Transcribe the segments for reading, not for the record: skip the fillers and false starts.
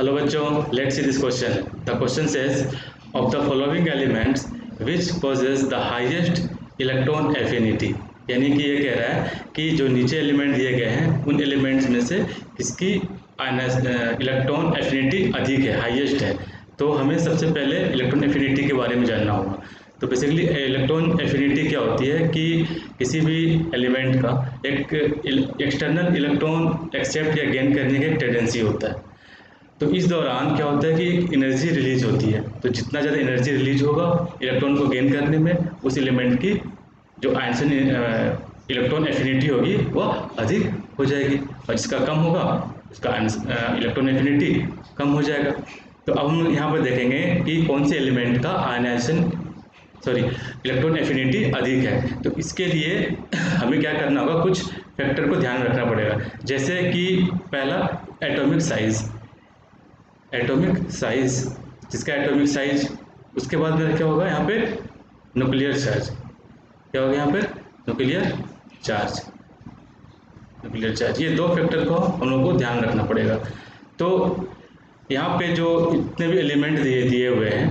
Hello बच्चों, let's see this question. The question says, of the following elements, which possess the highest electron affinity? यानी कि ये कह रहा है कि जो नीचे एलिमेंट दिए गए हैं उन एलिमेंट्स में से किसकी इलेक्ट्रॉन एफिनिटी अधिक है, हाईएस्ट है। तो हमें सबसे पहले इलेक्ट्रॉन एफिनिटी के बारे में जानना होगा। तो बेसिकली इलेक्ट्रॉन एफिनिटी क्या होती है कि किसी भी एलिमेंट का एक एक्सटर्नल इलेक्ट्रॉन एक्सेप्ट या गेन करने की टेंडेंसी होता है। तो इस दौरान क्या होता है कि एनर्जी रिलीज होती है। तो जितना ज़्यादा एनर्जी रिलीज होगा इलेक्ट्रॉन को गेन करने में, उस एलिमेंट की जो आयंसन इलेक्ट्रॉन एफिनिटी होगी वह अधिक हो जाएगी, और जिसका कम होगा उसका इलेक्ट्रॉन एफिनिटी कम हो जाएगा। तो अब हम यहाँ पर देखेंगे कि कौन से एलिमेंट का इलेक्ट्रॉन एफिनिटी अधिक है। तो इसके लिए हमें क्या करना होगा, कुछ फैक्टर को ध्यान रखना पड़ेगा। जैसे कि पहला एटॉमिक साइज, जिसका एटॉमिक साइज, उसके बाद में क्या होगा यहाँ पे न्यूक्लियर चार्ज। क्या होगा यहाँ पे न्यूक्लियर चार्ज। ये दो फैक्टर को हम लोग को ध्यान रखना पड़ेगा। तो यहाँ पे जो इतने भी एलिमेंट दिए हुए हैं,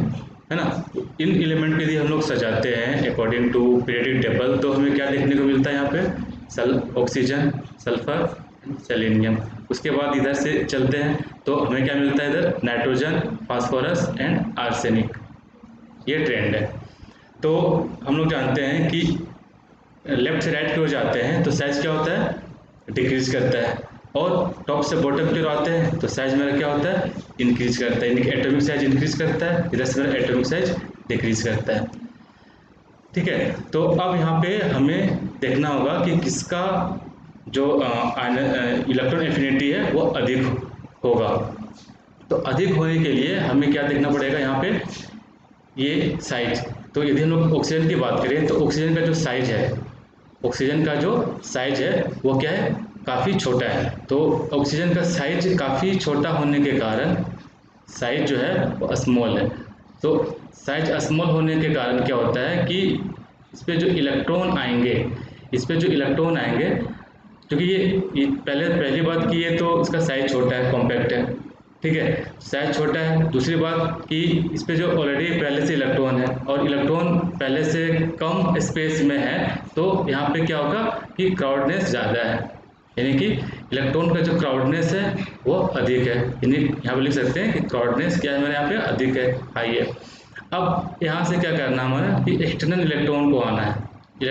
है ना, इन एलिमेंट के लिए हम लोग सजाते हैं अकॉर्डिंग टू पीरियोडिक टेबल। तो हमें क्या देखने को मिलता है यहाँ पे ऑक्सीजन, सल्फर, सेलेनियम। उसके बाद इधर से चलते हैं तो हमें क्या मिलता है, इधर नाइट्रोजन, फास्फोरस एंड आर्सेनिक। ये ट्रेंड है। तो हम लोग जानते हैं कि लेफ्ट से राइट की ओर जाते हैं तो साइज क्या होता है, डिक्रीज करता है, और टॉप से बॉटम की ओर आते हैं तो साइज मेरा क्या होता है, इंक्रीज करता है। यानी कि एटॉमिक साइज इंक्रीज करता है, इधर से मेरा एटॉमिक साइज डिक्रीज करता है। ठीक है। तो अब यहाँ पे हमें देखना होगा कि किसका जो इलेक्ट्रॉन एफिनिटी है वो अधिक होगा। तो अधिक होने के लिए हमें क्या देखना पड़ेगा, यहाँ पे ये साइज। तो यदि हम लोग ऑक्सीजन की बात करें तो ऑक्सीजन का जो साइज है वो क्या है, काफ़ी छोटा है। तो ऑक्सीजन का साइज काफ़ी छोटा होने के कारण साइज जो है वो स्मॉल है। तो साइज स्मॉल होने के कारण क्या होता है कि इस पे जो इलेक्ट्रॉन आएंगे, क्योंकि ये पहली बात कि ये तो इसका साइज छोटा है, कॉम्पैक्ट है। ठीक है, साइज छोटा है। दूसरी बात कि इस पे जो ऑलरेडी पहले से इलेक्ट्रॉन है और इलेक्ट्रॉन पहले से कम स्पेस में है, तो यहाँ पे क्या होगा कि क्राउडनेस ज़्यादा है। यानी कि इलेक्ट्रॉन का जो क्राउडनेस है वो अधिक है। यानी यहाँ पे लिख सकते हैं कि क्राउडनेस क्या है मेरे यहाँ पे, अधिक है, हाई है। अब यहाँ से क्या करना हमारा कि एक्सटर्नल इलेक्ट्रॉन को आना है। जब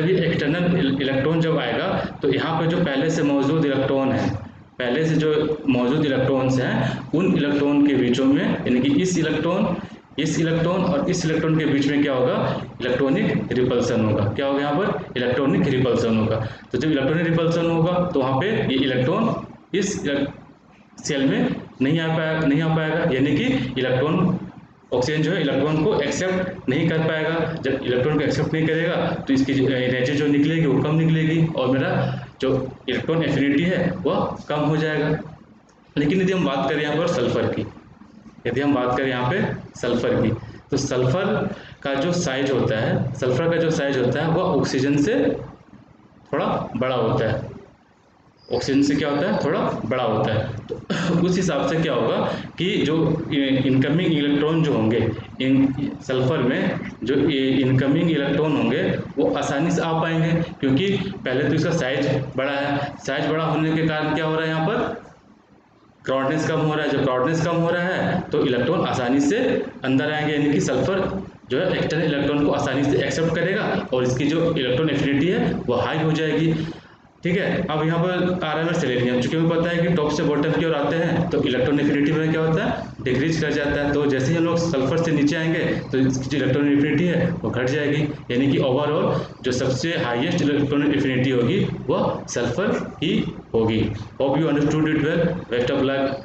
ये एक्सटर्नल इलेक्ट्रॉन जब आएगा तो यहाँ पे जो पहले से मौजूद इलेक्ट्रॉन्स हैं उन इलेक्ट्रॉन के बीचों में, यानी कि इस इलेक्ट्रॉन और इस इलेक्ट्रॉन के बीच में क्या होगा, इलेक्ट्रॉनिक रिपल्सन होगा। क्या होगा यहाँ पर, इलेक्ट्रॉनिक रिपल्सन होगा। तो जब इलेक्ट्रॉनिक रिपल्सन होगा तो वहाँ पे ये इलेक्ट्रॉन इस सेल में नहीं आ पाएगा। यानी कि ऑक्सीजन जो है इलेक्ट्रॉन को एक्सेप्ट नहीं कर पाएगा। जब इलेक्ट्रॉन को एक्सेप्ट नहीं करेगा तो इसकी एनर्जी जो निकलेगी वो कम निकलेगी, और मेरा जो इलेक्ट्रॉन एफिनिटी है वह कम हो जाएगा। लेकिन यदि हम बात करें यहाँ पर सल्फर की, तो सल्फर का जो साइज होता है वह ऑक्सीजन से थोड़ा बड़ा होता है। तो उस हिसाब से क्या होगा कि जो इनकमिंग इलेक्ट्रॉन जो होंगे सल्फर में, जो इनकमिंग इलेक्ट्रॉन होंगे वो आसानी से आ पाएंगे, क्योंकि पहले तो इसका साइज बड़ा है। साइज बड़ा होने के कारण क्या हो रहा है, यहाँ पर क्राउडनेस कम हो रहा है। जब क्राउडनेस कम हो रहा है तो इलेक्ट्रॉन आसानी से अंदर आएंगे, यानी कि सल्फर जो है एक्सटर्नल इलेक्ट्रॉन को आसानी से एक्सेप्ट करेगा और इसकी जो इलेक्ट्रॉन एफिनिटी है वो हाई हो जाएगी। ठीक है। अब यहाँ पर आ रहा है सेलेनियम। चूंकि हमें पता है कि टॉप से बॉटम की ओर आते हैं तो इलेक्ट्रॉन एफिनिटी में क्या होता है, डिक्रीज कर जाता है। तो जैसे ही हम लोग सल्फर से नीचे आएंगे तो इसकी जो इलेक्ट्रॉन एफिनिटी है वो घट जाएगी। यानी कि ओवरऑल जो सबसे हाईएस्ट इलेक्ट्रॉन एफिनिटी होगी वह सल्फर ही होगी। Hope you understood it well. Best of luck.